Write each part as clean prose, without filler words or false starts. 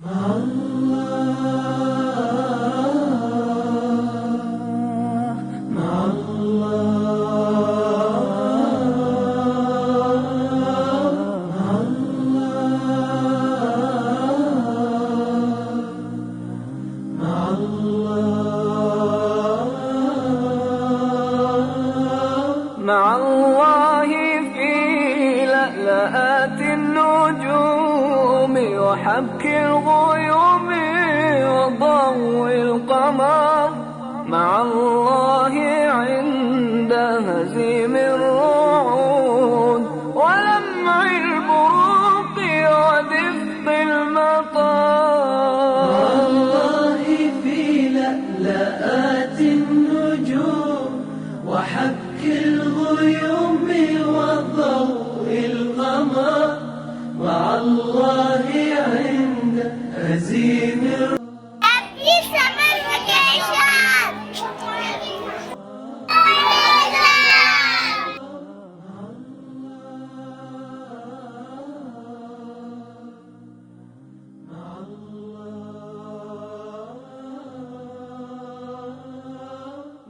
مع الله في لألآت النجوم وحبك الغيوم وضوء القمر، مع الله عند هزيم الرعود ولمع البروق ودفء المطر. مع الله في لألآت النجوم وحبك الغيوم وضوء القمر، مع الله عند هزيم الرعود.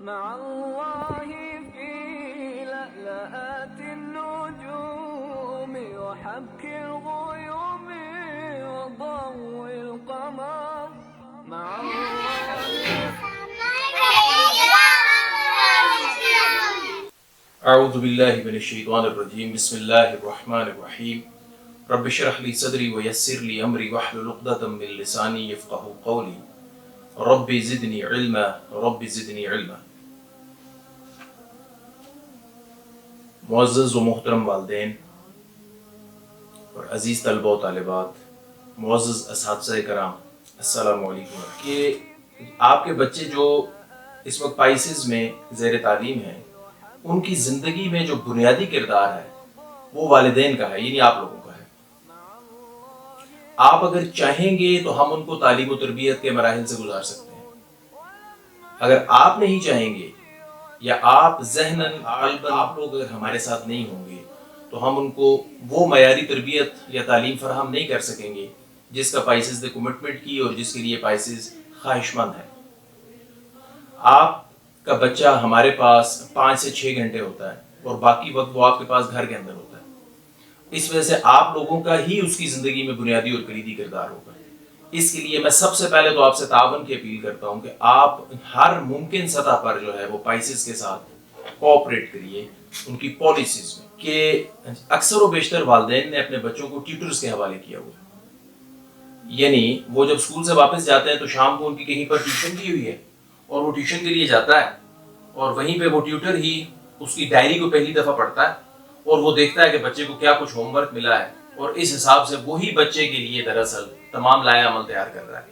مع الله في لألآت النجوم وحبك الغيوم وضوء القمر، مع أعوذ بالله من الشيطان الرجيم. بسم الله الرحمن الرحيم. رب اشرح لي صدري ويسر لي أمري واحلل عقدة من لساني يفقهوا قولي. رب زدني علما رب زدني علما. معزز و محترم والدین اور عزیز طلبہ و طالبات، معزز اساتذہ کرام، السلام علیکم. کہ آپ کے بچے جو اس وقت پائسز میں زیر تعلیم ہیں، ان کی زندگی میں جو بنیادی کردار ہے وہ والدین کا ہے، یعنی آپ لوگوں کا ہے. آپ اگر چاہیں گے تو ہم ان کو تعلیم و تربیت کے مراحل سے گزار سکتے ہیں. اگر آپ نہیں چاہیں گے یا آپ ذہناً آپ لوگ اگر ہمارے ساتھ نہیں ہوں گے تو ہم ان کو وہ معیاری تربیت یا تعلیم فراہم نہیں کر سکیں گے جس کا پائسز نے کمٹمنٹ کی اور جس کے لیے پائسز خواہش مند ہے. آپ کا بچہ ہمارے پاس 5 سے 6 گھنٹے ہوتا ہے اور باقی وقت وہ آپ کے پاس گھر کے اندر ہوتا ہے. اس وجہ سے آپ لوگوں کا ہی اس کی زندگی میں بنیادی اور کلیدی کردار ہوگا. اس کے لیے میں سب سے پہلے تو آپ سے تعاون کی اپیل کرتا ہوں کہ آپ ہر ممکن سطح پر جو ہے وہ پائسز کے ساتھ کوآپریٹ کریے ان کی پالیسیز میں. کہ اکثر و بیشتر والدین نے اپنے بچوں کو ٹیوٹرز کے حوالے کیا ہوا ہے. یعنی وہ جب اسکول سے واپس جاتے ہیں تو شام کو ان کی کہیں پر ٹیوشن کی ہوئی ہے اور وہ ٹیوشن کے لیے جاتا ہے اور وہیں پہ وہ ٹیوٹر ہی اس کی ڈائری کو پہلی دفعہ پڑھتا ہے اور وہ دیکھتا ہے کہ بچے کو کیا کچھ ہوم ورک ملا ہے اور اس حساب سے وہی بچے کے لیے دراصل تمام لائحہ عمل تیار کر رہا ہے.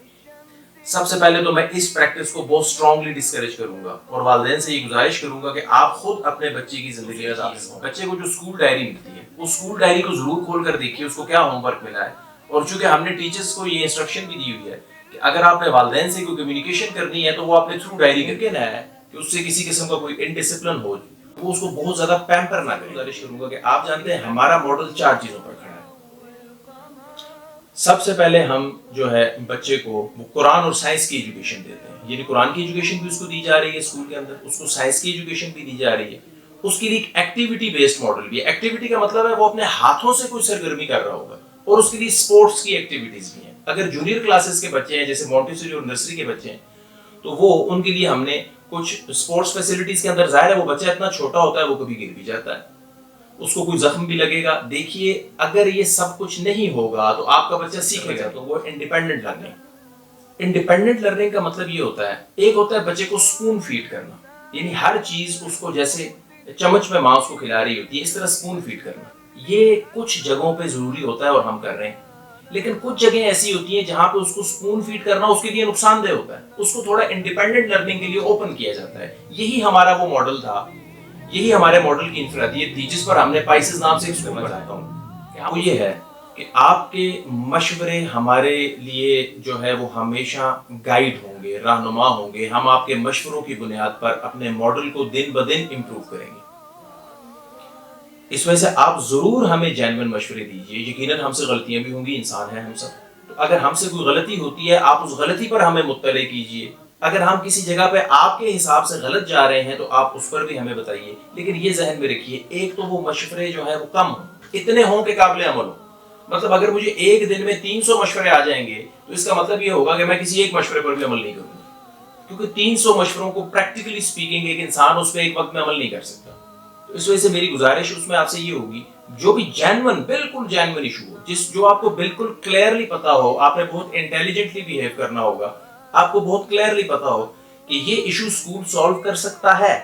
سب سے پہلے تو میں اس پریکٹس کو بہت اسٹرانگلی ڈسکریج کروں گا اور والدین سے یہ گزارش کروں گا کہ آپ خود اپنے بچے کی زندگی میں داخل ہوں. بچے کو جو اسکول ڈائری ملتی ہے اس اسکول ڈائری کو ضرور کھول کر دیکھیے اس کو کیا ہوم ورک ملا ہے. اور چونکہ ہم نے ٹیچرز کو یہ انسٹرکشن بھی دی ہوئی ہے کہ اگر آپ نے والدین سے کوئی کمیونیکیشن کرنی ہے تو وہ اپنے تھرو ڈائری کر کے نہ ہے کہ اس سے کسی قسم کا کوئی انڈسپلن ہو، وہ اس کو بہت زیادہ پیمپر نہ کرے. گزارش کروں گا کہ آپ جانتے ہیں ہمارا ماڈل 4 چیزوں پر کھڑا ہے. سب سے پہلے ہم جو ہے بچے کو قرآن اور سائنس کی ایجوکیشن دیتے ہیں. یعنی قرآن کی ایجوکیشن بھی اس کو دی جا رہی ہے اسکول کے اندر، اس کو سائنس کی ایجوکیشن بھی دی جا رہی ہے. اس کے لیے ایک ایکٹیویٹی بیسڈ ماڈل بھی ہے. ایکٹیویٹی کا مطلب ہے وہ اپنے ہاتھوں سے کوئی سرگرمی کر رہا ہوگا اور اس کے لیے اسپورٹس کی ایکٹیویٹیز بھی ہیں. اگر جونیئر کلاسز کے بچے ہیں جیسے مونٹیسوری اور نرسری کے بچے ہیں تو وہ ان کے لیے ہم نے کچھ اسپورٹس فیسلٹیز کے اندر، ظاہر ہے وہ بچہ اتنا چھوٹا ہوتا ہے وہ کبھی گر بھی جاتا ہے، اس کو کوئی زخم بھی لگے گا. دیکھیے اگر یہ سب کچھ نہیں ہوگا تو آپ کا بچہ سیکھے گا تو وہ انڈیپینڈنٹ لرننگ. انڈیپینڈنٹ لرننگ کا مطلب یہ ہوتا ہے، ایک ہوتا ہے بچے کو سپون فیڈ کرنا، یعنی ہر چیز اس کو جیسے چمچ میں ماں اس کو کھلا رہی ہوتی ہے اس طرح سپون فیڈ کرنا. یہ کچھ جگہوں پہ ضروری ہوتا ہے اور ہم کر رہے ہیں. لیکن کچھ جگہیں ایسی ہوتی ہیں جہاں پہ اس کو سپون فیڈ کرنا اس کے لیے نقصان دہ ہوتا ہے، اس کو تھوڑا انڈیپینڈنٹ لرننگ کے لیے اوپن کیا جاتا ہے. یہی ہمارا وہ ماڈل تھا، یہی ہمارے ماڈل کی انفرادیت تھی جس پر ہم نے پائسز نام سے اس کو میں چاہتا ہوں. وہ یہ ہے کہ آپ کے مشورے ہمارے لیے جو ہے وہ ہمیشہ گائیڈ ہوں گے، رہنما ہوں گے. ہم آپ کے مشوروں کی بنیاد پر اپنے ماڈل کو دن بدن امپروو کریں گے. اس وجہ سے آپ ضرور ہمیں جینوئن مشورے دیجیے. یقیناً ہم سے غلطیاں بھی ہوں گی، انسان ہیں ہم سب، تو اگر ہم سے کوئی غلطی ہوتی ہے آپ اس غلطی پر ہمیں مطلع کیجئے. اگر ہم کسی جگہ پہ آپ کے حساب سے غلط جا رہے ہیں تو آپ اس پر بھی ہمیں بتائیے. لیکن یہ ذہن میں رکھیے ایک تو وہ مشورے جو ہیں وہ کم ہوں, اتنے ہوں کہ قابل عمل ہوں. مطلب اگر مجھے ایک دن میں 300 مشورے آ جائیں گے تو اس کا مطلب یہ ہوگا کہ میں کسی ایک مشورے پر بھی عمل نہیں کروں گا, کیونکہ 300 مشوروں کو پریکٹیکلی سپیکنگ ایک انسان اس پہ ایک وقت میں عمل نہیں کر سکتا. تو اس وجہ سے میری گزارش اس میں آپ سے یہ ہوگی جو بھی جینون بالکل جینون ایشو ہو, جو آپ کو بالکل کلیئرلی پتا ہو, آپ نے بہت انٹیلیجنٹلی بیہیو کرنا ہوگا, آپ کو بہت کلیئرلی پتا ہو کہ یہ ایشو اسکول سالو کر سکتا ہے,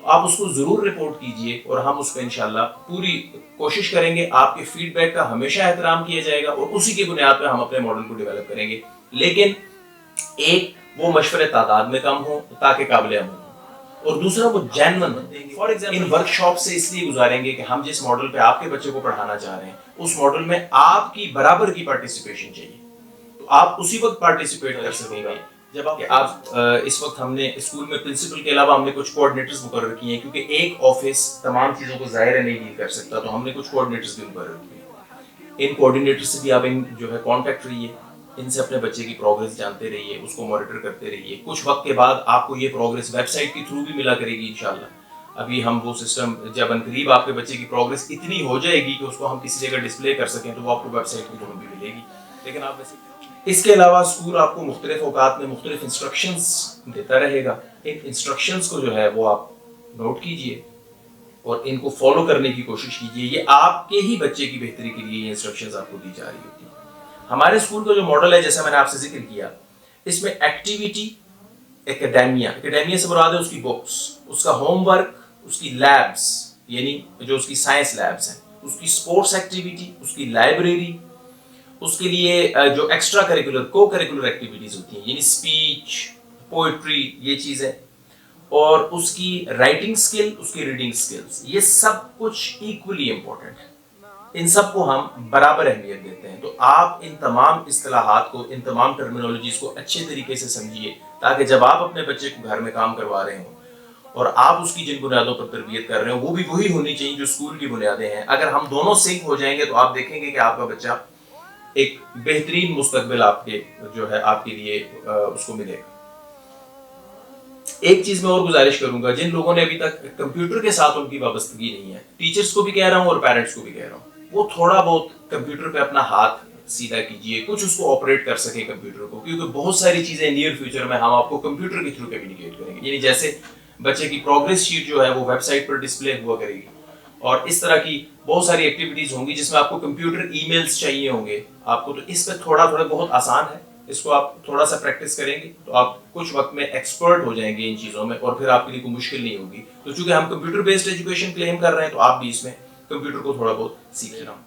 تو آپ اس کو ضرور رپورٹ کیجئے اور ہم اس پہ انشاءاللہ پوری کوشش کریں گے. آپ کے فیڈ بیک کا ہمیشہ احترام کیا جائے گا اور اسی کی بنیاد پہ ہم اپنے ماڈل کو ڈیولپ کریں گے. لیکن ایک وہ مشورے تعداد میں کم ہو تاکہ قابل عمل ہو, اور دوسرا وہ genuine. For example in work shop سے اس لیے گزاریں گے کہ ہم جس ماڈل پہ آپ کے بچے کو پڑھانا چاہ رہے ہیں اس ماڈل میں آپ کی برابر کی پارٹیسپیشن چاہیے, تو آپ اسی وقت پارٹیسپیٹ کر سکیں گے جب آپ اس وقت ہم نے اسکول میں پرنسپل کے علاوہ ہم نے کچھ کوآرڈینیٹرز مقرر کیے ہیں, کیونکہ ایک آفس تمام چیزوں کو ظاہر ہے نہیں ڈیل کر سکتا, تو ہم نے کچھ کوآرڈینیٹرز بھی مقرر کیے ہیں. ان کوآرڈینیٹر سے بھی آپ جو ہے کانٹیکٹ رہیے, ان سے اپنے بچے کی پروگرس جانتے رہیے, اس کو مانیٹر کرتے رہیے. کچھ وقت کے بعد آپ کو یہ پروگرس ویب سائٹ کے تھرو بھی ملا کرے گی انشاءاللہ. ابھی ہم وہ سسٹم جب عنقریب آپ کے بچے کی پروگرس اتنی ہو جائے گی کہ اس کو ہم کسی جگہ ڈسپلے کر سکیں تو وہ آپ کو ویب سائٹ کے تھرو بھی ملے گی. لیکن آپ ویسے اس کے علاوہ اسکول آپ کو مختلف اوقات میں مختلف انسٹرکشنز دیتا رہے گا. ان انسٹرکشنز کو جو ہے وہ آپ نوٹ کیجئے اور ان کو فالو کرنے کی کوشش کیجئے. یہ آپ کے ہی بچے کی بہتری کے لیے یہ انسٹرکشنز آپ کو دی جا رہی ہوتی ہیں. ہمارے اسکول کا جو ماڈل ہے جیسا میں نے آپ سے ذکر کیا, اس میں ایکٹیویٹی ایکیڈیمیا سے مراد ہے اس کی بکس, اس کا ہوم ورک, اس کی لیبس یعنی جو اس کی سائنس لیبس ہیں, اس کی سپورٹس ایکٹیویٹی, اس کی لائبریری, اس کے لیے جو ایکسٹرا کریکولر کو کریکولر ایکٹیویٹیز ہوتی ہیں یعنی اسپیچ, پوئٹری, یہ چیزیں, اور اس کی رائٹنگ سکل, اس کی ریڈنگ سکلز, یہ سب کچھ ایکولی امپورٹنٹ ہے. ان سب کو ہم برابر اہمیت دیتے ہیں. تو آپ ان تمام اصطلاحات کو, ان تمام ٹرمینالوجیز کو اچھے طریقے سے سمجھیے تاکہ جب آپ اپنے بچے کو گھر میں کام کروا رہے ہوں اور آپ اس کی جن بنیادوں پر تربیت کر رہے ہوں وہ بھی وہی ہونی چاہیے جو اسکول کی بنیادیں ہیں. اگر ہم دونوں سنک ہو جائیں گے تو آپ دیکھیں گے کہ آپ کا بچہ ایک بہترین مستقبل آپ کے جو ہے آپ کے لیے اس کو ملے گا. ایک چیز میں اور گزارش کروں گا, جن لوگوں نے ابھی تک کمپیوٹر کے ساتھ ان کی وابستگی نہیں ہے, ٹیچرز کو بھی کہہ رہا ہوں اور پیرنٹس کو بھی کہہ رہا ہوں, وہ تھوڑا بہت کمپیوٹر پہ اپنا ہاتھ سیدھا کیجئے, کچھ اس کو آپریٹ کر سکیں کمپیوٹر کو, کیونکہ بہت ساری چیزیں نیئر فیوچر میں ہم آپ کو کمپیوٹر کے تھرو کمیونیکیٹ کریں گے. یعنی جیسے بچے کی پروگرس شیٹ جو ہے وہ ویب سائٹ پر ڈسپلے ہوا کرے گی, اور اس طرح کی بہت ساری ایکٹیویٹیز ہوں گی جس میں آپ کو کمپیوٹر ای میلز چاہیے ہوں گے آپ کو. تو اس پہ تھوڑا بہت آسان ہے, اس کو آپ تھوڑا سا پریکٹس کریں گے تو آپ کچھ وقت میں ایکسپرٹ ہو جائیں گے ان چیزوں میں, اور پھر آپ کے لیے کوئی مشکل نہیں ہوگی. تو چونکہ ہم کمپیوٹر بیسڈ ایجوکیشن کلیم کر رہے ہیں تو آپ بھی اس میں کمپیوٹر کو تھوڑا بہت سیکھ رہا ہوں.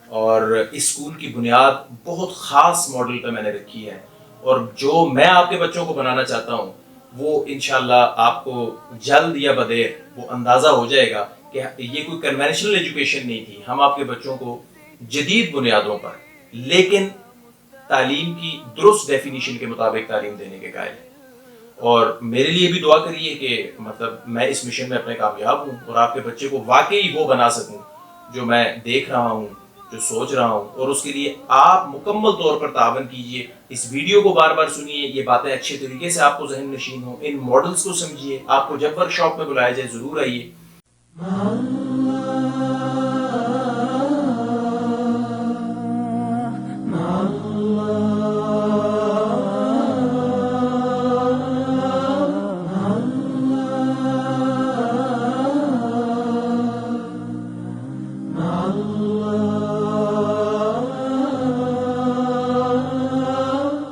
اور اس اسکول کی بنیاد بہت خاص ماڈل پہ میں نے رکھی ہے, اور جو میں آپ کے بچوں کو بنانا چاہتا ہوں وہ انشاءاللہ آپ کو جلد یا بدیر وہ اندازہ ہو جائے گا کہ یہ کوئی کنونشنل ایجوکیشن نہیں تھی. ہم آپ کے بچوں کو جدید بنیادوں پر لیکن تعلیم کی درست ڈیفینیشن کے مطابق تعلیم دینے کے قائل ہیں. اور میرے لیے بھی دعا کریے کہ مطلب میں اس مشن میں اپنے کامیاب ہوں اور آپ کے بچے کو واقعی وہ بنا سکوں جو میں دیکھ رہا ہوں, جو سوچ رہا ہوں. اور اس کے لیے آپ مکمل طور پر تعاون کیجئے, اس ویڈیو کو بار بار سنیے, یہ باتیں اچھے طریقے سے آپ کو ذہن نشین ہوں, ان ماڈلز کو سمجھیے. آپ کو جب ورک شاپ میں بلایا جائے ضرور آئیے.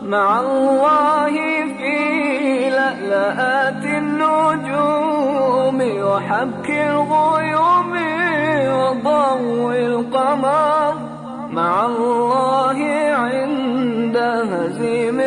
مع الله في لألآت النجوم وحبك الغيوم وضوء القمر, مع الله عند هزيم